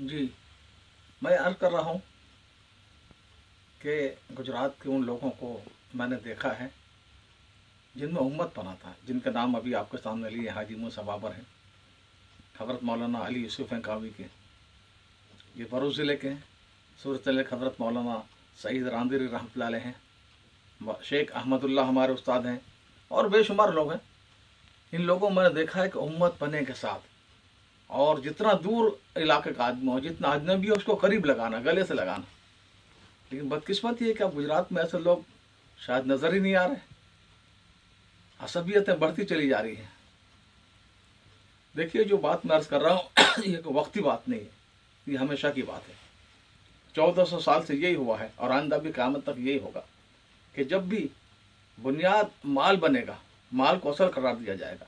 جی، میں عرض کر رہا ہوں کہ گجرات کے ان لوگوں کو میں نے دیکھا ہے جن میں امت پناہ تھا، جن کا نام ابھی آپ کے سامنے لیے حاجی موسیٰ بابر ہیں، حضرت مولانا علی یوسف ہیں کاوی کے، یہ بھروچ ضلع کے ہیں، صورت حضرت مولانا سعید راندری رحمۃ اللہ علیہ ہیں، شیخ احمد اللہ ہمارے استاد ہیں، اور بے شمار لوگ ہیں۔ ان لوگوں میں نے دیکھا ہے کہ امت پنے کے ساتھ، اور جتنا دور علاقے کا آدمی ہو، جتنا اجنبی ہو، اس کو قریب لگانا، گلے سے لگانا۔ لیکن بدقسمت یہ ہے کہ اب گجرات میں ایسے لوگ شاید نظر ہی نہیں آ رہے، عصبیتیں بڑھتی چلی جا رہی ہیں۔ دیکھیے، جو بات میں عرض کر رہا ہوں یہ کوئی وقتی بات نہیں ہے، یہ ہمیشہ کی بات ہے۔ 1400 سال سے یہی ہوا ہے، اور آئندہ بھی قیامت تک یہی ہوگا کہ جب بھی بنیاد مال بنے گا، مال کو اصل قرار دیا جائے گا،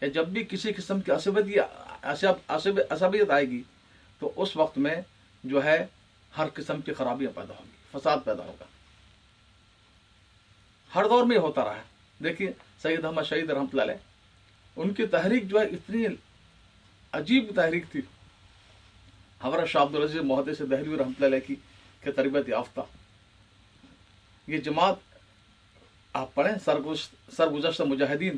یا جب بھی کسی قسم کی عصبیت آئے گی، تو اس وقت میں جو ہے ہر قسم کی خرابیاں پیدا ہوگی، فساد پیدا ہوگا۔ ہر دور میں یہ ہوتا رہا ہے۔ دیکھیے سید احمد شہید رحمۃ اللہ علیہ، ان کی تحریک جو ہے اتنی عجیب تحریک تھی۔ حضرت شاہ عبدالعزیز محدث دہلوی رحمۃ اللہ علیہ کی کہ تربیت یافتہ یہ جماعت آپ پڑھیں، سرگزشت مجاہدین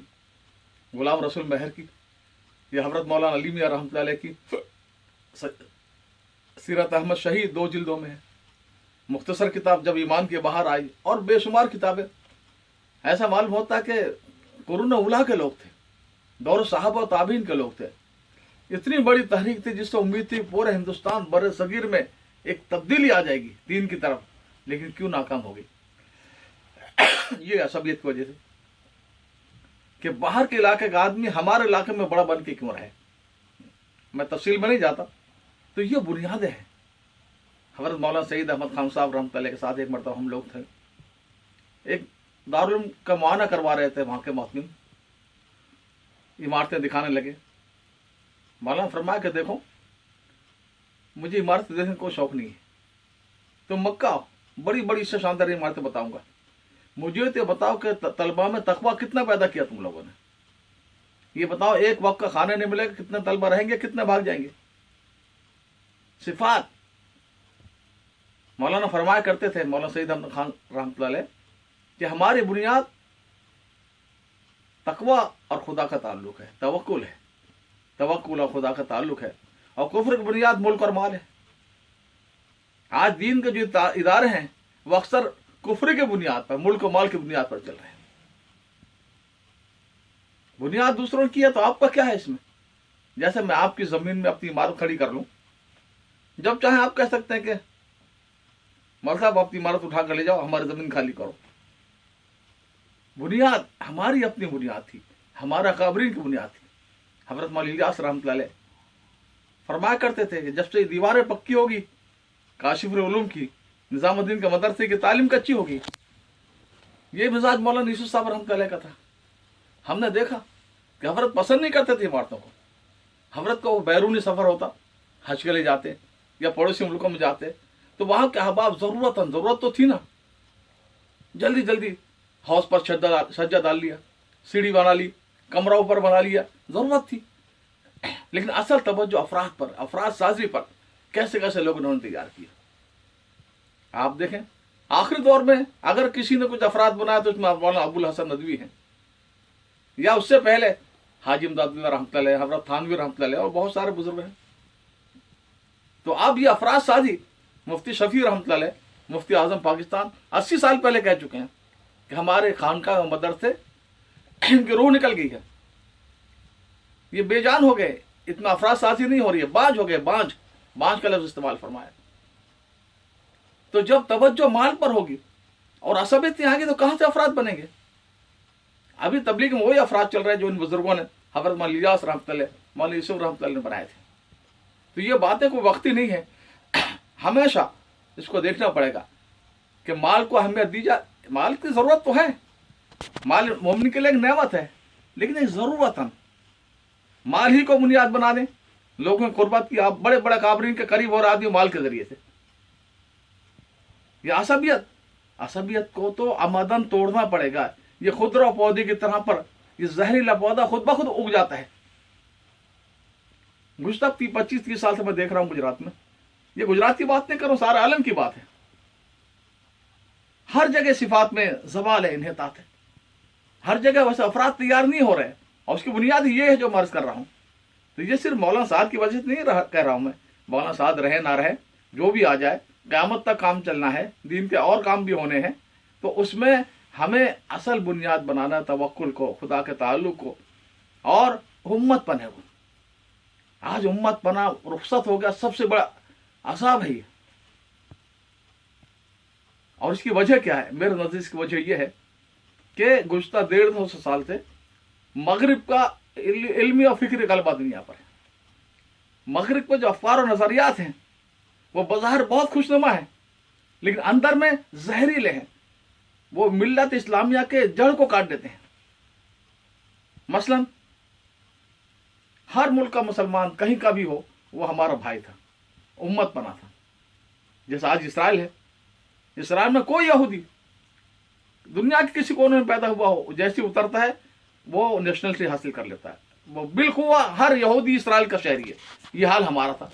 غلام رسول مہر کی، یہ حضرت مولانا علی میاں رحمۃ اللہ علیہ کی سیرت احمد شہید 2 جلدوں میں ہے، مختصر کتاب جب ایمان کی بہار آئی، اور بے شمار کتابیں۔ ایسا معلوم ہوتا کہ قرون اولیٰ کے لوگ تھے، دور صحابہ و تابعین کے لوگ تھے۔ اتنی بڑی تحریک تھی جس سے امید تھی پورے ہندوستان بر صغیر میں ایک تبدیلی آ جائے گی دین کی طرف، لیکن کیوں ناکام ہو گئی؟ یہ عصبیت کی وجہ سے کہ باہر کے علاقے کا آدمی ہمارے علاقے میں بڑا بن کے کیوں رہے۔ میں تفصیل میں نہیں جاتا، تو یہ بنیادیں ہیں۔ حضرت مولانا سعید احمد خان صاحب رحمۃ اللہ کے ساتھ ایک مرتبہ ہم لوگ تھے، ایک دارالعلوم کا معائنہ کروا رہے تھے، وہاں کے محتمم عمارتیں دکھانے لگے۔ مولانا فرمایا کہ دیکھو، مجھے عمارت دیکھنے کو شوق نہیں ہے، تو مکہ بڑی بڑی سے شاندار عمارتیں بتاؤں گا، مجھے تو بتاؤ کہ طلبہ میں تقویٰ کتنا پیدا کیا تم لوگوں نے۔ یہ بتاؤ، ایک وقت کا کھانا نہیں ملے گا، کتنے طلبہ رہیں گے، کتنے بھاگ جائیں گے۔ صفات مولانا فرمایا کرتے تھے، مولانا سعید احمد خان رحمۃ اللہ علیہ، کہ ہماری بنیاد تقویٰ اور خدا کا تعلق ہے، توکل ہے، توکل اور خدا کا تعلق ہے، اور کفر کی بنیاد ملک اور مال ہے۔ آج دین کے جو ادارے ہیں وہ اکثر کفر کی بنیاد پر، ملک و مال کی بنیاد پر چل رہے ہیں۔ بنیاد دوسروں کی ہے تو آپ کا کیا ہے اس میں؟ جیسے میں آپ کی زمین میں اپنی عمارت کھڑی کر لوں، جب چاہیں آپ کہہ سکتے ہیں کہ مول صاحب اپنی عمارت اٹھا کر لے جاؤ، ہماری زمین خالی کرو۔ بنیاد ہماری اپنی بنیاد تھی، ہمارا قابرین کی بنیاد تھی۔ حضرت مولانا الیاس رحمۃ اللہ علیہ فرمایا کرتے تھے کہ جب سے دیواریں پکی ہوگی کاشف العلوم کی، نظام الدین کے مدرسے کی تعلیم کچی ہوگی۔ یہ مزاج مولانا یوسف صاحب رحمۃ اللہ علیہ کا تھا۔ ہم نے دیکھا کہ حضرت پسند نہیں کرتے تھے عمارتوں کو۔ حضرت کو بیرونی سفر ہوتا، حج کے لیے جاتے یا پڑوسی ملکوں میں جاتے، تو وہاں کے احباب ضرورت تو تھی نا، جلدی جلدی ہاؤس پر سجا ڈال لیا، سیڑھی بنا لی، کمرہ اوپر بنا لیا، ضرورت تھی۔ لیکن اصل توجہ افراد پر، افراد سازی پر کیسے کیسے لوگوں نے تیار کیا۔ آپ دیکھیں آخری دور میں اگر کسی نے کچھ افراد بنایا تو اس میں مولانا ابو الحسن ندوی ہیں، یا اس سے پہلے حاجی امداد اللہ رحمۃ اللہ علیہ، حضرت تھانوی رحمۃ اللہ علیہ، اور بہت سارے بزرگ ہیں۔ تو اب یہ افراد سازی مفتی شفیع رحمۃ اللہ علیہ، مفتی اعظم پاکستان 80 سال پہلے کہہ چکے ہیں کہ ہمارے خانقاہ مدرسے ان کی روح نکل گئی ہے، یہ بے جان ہو گئے، اتنا افراد سازی نہیں ہو رہی ہے، بانج ہو گئے، بانج کا لفظ استعمال فرمایا۔ تو جب توجہ مال پر ہوگی اور عصبیت آئے گی تو کہاں سے افراد بنیں گے؟ ابھی تبلیغ میں وہی افراد چل رہے ہیں جو ان بزرگوں نے، حضرت مولانا الیاس رحمۃ اللہ، مولانا یوسف رحمۃ اللہ نے بنائے تھے۔ تو یہ باتیں کوئی وقتی نہیں ہے، ہمیشہ اس کو دیکھنا پڑے گا کہ مال کو اہمیت دی جائے۔ مال کی ضرورت تو ہے، مال مومن کے لیے ایک نعمت ہے، لیکن ایک ضرورت ہم مال ہی کو بنیاد بنا دیں، لوگوں کی قربت کی، آپ بڑے بڑے قابرین کے قریب ہو رہا آدمی مال کے ذریعے سے۔ یہ عصبیت کو تو عمدن توڑنا پڑے گا۔ یہ خضرا پودے کی طرح پر یہ زہریلا پودا خود بخود اگ جاتا ہے۔ گزشتہ 25-30 سال سے میں دیکھ رہا ہوں گجرات میں یہ گجرات کی بات نہیں کروں، سارے عالم کی بات ہے. ہر جگہ صفات میں زوال ہے، انحطاط ہے. ہر جگہ ویسے افراد تیار نہیں ہو رہے، اور اس کی بنیاد یہ ہے جو مرض کر رہا ہوں. تو یہ صرف مولانا صاحب کی وجہ سے نہیں کہہ رہا ہوں میں. مولانا صاحب رہے نہ رہے، جو بھی آ جائے، قیامت تک کام چلنا ہے، دین کے اور کام بھی ہونے ہیں. تو اس میں ہمیں اصل بنیاد بنانا توکل کو، خدا کے تعلق کو، اور امت پنے کو. آج امت پنا رخصت ہو گیا، سب سے بڑا عذاب ہے یہ. اور اس کی وجہ کیا ہے؟ میرے نزدیک اس کی وجہ یہ ہے کہ گزشتہ 150 سال سے مغرب کا علمی اور فکری غلبہ دنیا پر ہے. مغرب کے جو افکار و نظریات ہیں وہ بظاہر بہت خوشنما ہیں، لیکن اندر میں زہریلے ہیں. وہ ملت اسلامیہ کے جڑ کو کاٹ دیتے ہیں. مثلا ہر ملک کا مسلمان کہیں کا بھی ہو، وہ ہمارا بھائی تھا، امت بنا تھا. جیسا آج اسرائیل ہے، اسرائیل میں کوئی یہودی دنیا کے کسی کونے میں پیدا ہوا ہو، جیسے اترتا ہے وہ نیشنلٹی حاصل کر لیتا ہے. وہ بالخوا ہر یہودی اسرائیل کا شہری ہے. یہ حال ہمارا تھا.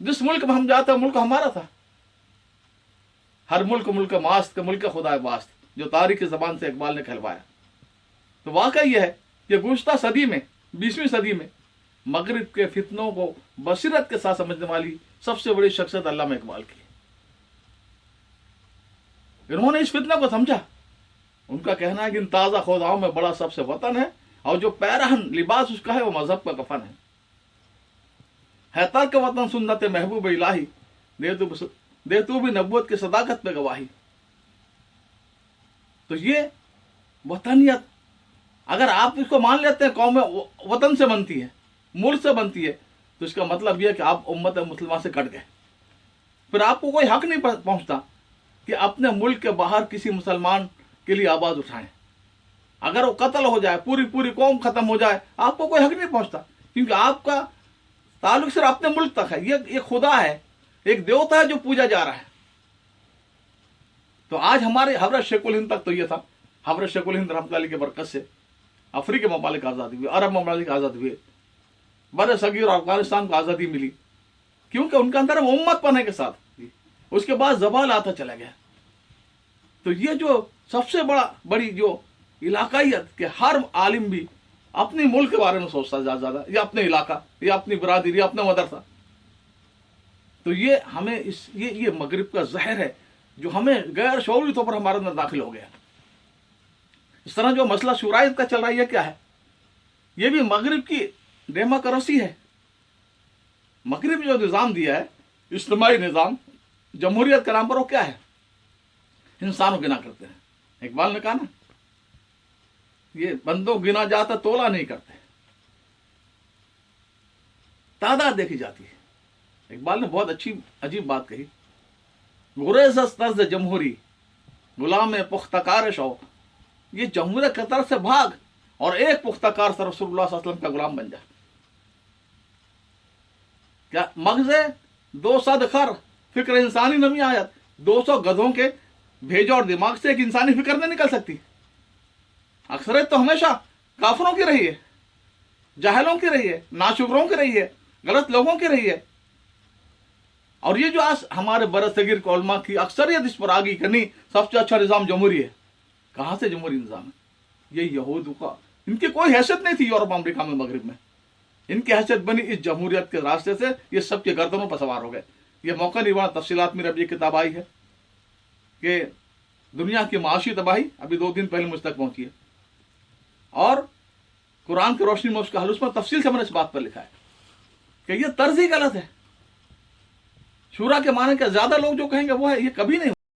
جس ملک میں ہم جاتے ہیں ملک ہمارا تھا. ہر ملک ملک ماست کے ملک خدا باست، جو تاریخ زبان سے اقبال نے کہلوایا. تو واقعہ یہ ہے کہ گزشتہ صدی میں، 20ویں صدی میں، مغرب کے فتنوں کو بصیرت کے ساتھ سمجھنے والی سب سے بڑی شخصیت علامہ اقبال کی. انہوں نے اس فتنہ کو سمجھا. ان کا کہنا ہے کہ ان تازہ خداؤں میں بڑا سب سے وطن ہے، اور جو پیرہن لباس اس کا ہے وہ مذہب کا کفن ہے ترک وطن سنت محبوب الہی، دے تو بھی نبوت کی صداقت پہ گواہی. تو یہ وطنیت اگر آپ اس کو مان لیتے ہیں قوم وطن سے بنتی ہے، ملک سے بنتی ہے، تو اس کا مطلب یہ ہے کہ آپ امت مسلمہ سے کٹ گئے. پھر آپ کو کوئی حق نہیں پہنچتا کہ اپنے ملک کے باہر کسی مسلمان کے لیے آواز اٹھائیں. اگر وہ قتل ہو جائے، پوری قوم ختم ہو جائے، آپ کو کوئی حق نہیں پہنچتا، کیونکہ آپ کا تعلق صرف اپنے ملک تک ہے. یہ خدا ہے، ایک دیوتا ہے جو پوجا جا رہا ہے. تو آج ہمارے حضرت شیخ الہند تک تو یہ تھا. حضرت شیخ الہند رحمۃ اللہ کی برکت سے افریقی ممالک آزاد ہوئے، عرب ممالک آزاد ہوئے، بر صغیر اور افغانستان کو آزادی ملی، کیونکہ ان کے اندر امت پنے کے ساتھ. اس کے بعد زوال آتا چلا گیا. تو یہ جو سب سے بڑی جو علاقائیت کہ ہر عالم بھی اپنے ملک کے بارے میں سوچتا زیادہ، یا اپنے علاقہ، یا اپنی برادری، یا اپنا مدرسہ. تو یہ ہمیں یہ مغرب کا زہر ہے جو ہمیں غیر شعوری طور پر ہمارے اندر داخل ہو گیا. اس طرح جو مسئلہ شورائیت کا چل رہا ہے، یہ کیا ہے؟ یہ بھی مغرب کی ڈیموکریسی ہے. مغرب جو نظام دیا ہے، اجتماعی نظام، جمہوریت کے نام پر، وہ کیا ہے؟ انسانوں گنا کرتے ہیں. اقبال نے کہا نا، یہ بندوں گنا جاتا تولا نہیں کرتے، تعداد دیکھی جاتی ہے. اقبال نے بہت عجیب بات کہی. گریز از طرز جمہوری غلام پختہ کار شوق. یہ جمہوریت کی طرف سے بھاگ اور ایک پختہ کار سے رسول اللہ صلی اللہ علیہ وسلم کا غلام بن جا. کیا مغز 200 خر فکر انسانی نمی آیت. 200 گدھوں کے بھیجو اور دماغ سے ایک انسانی فکر نہیں نکل سکتی. اکثریت تو ہمیشہ کافروں کی رہی ہے، جاہلوں کی رہی ہے، ناشکروں کی رہی ہے، غلط لوگوں کی رہی ہے. اور یہ جو آج ہمارے برصغیر کے علماء کی اکثریت اس پر آ گئی کہ نہیں، سب سے اچھا نظام جمہوری ہے. کہاں سے جمہوری نظام ہے؟ یہ یہود کا، ان کی کوئی حیثیت نہیں تھی یورپ امریکہ میں، مغرب میں. ان کی حیثیت بنی اس جمہوریت کے راستے سے. یہ سب کے گردنوں پر سوار ہو گئے. یہ موقع نہیں بنا. تفصیلات میں اب یہ کتاب آئی ہے کہ دنیا کی معاشی تباہی ابھی 2 دن پہلے مجھ تک پہنچی ہے، اور قرآن کی روشنی میں اس کا حل، اس میں تفصیل سے میں نے اس بات پر لکھا ہے کہ یہ طرز ہی غلط ہے. شورا کے معنی کا زیادہ لوگ جو کہیں گے وہ ہے، یہ کبھی نہیں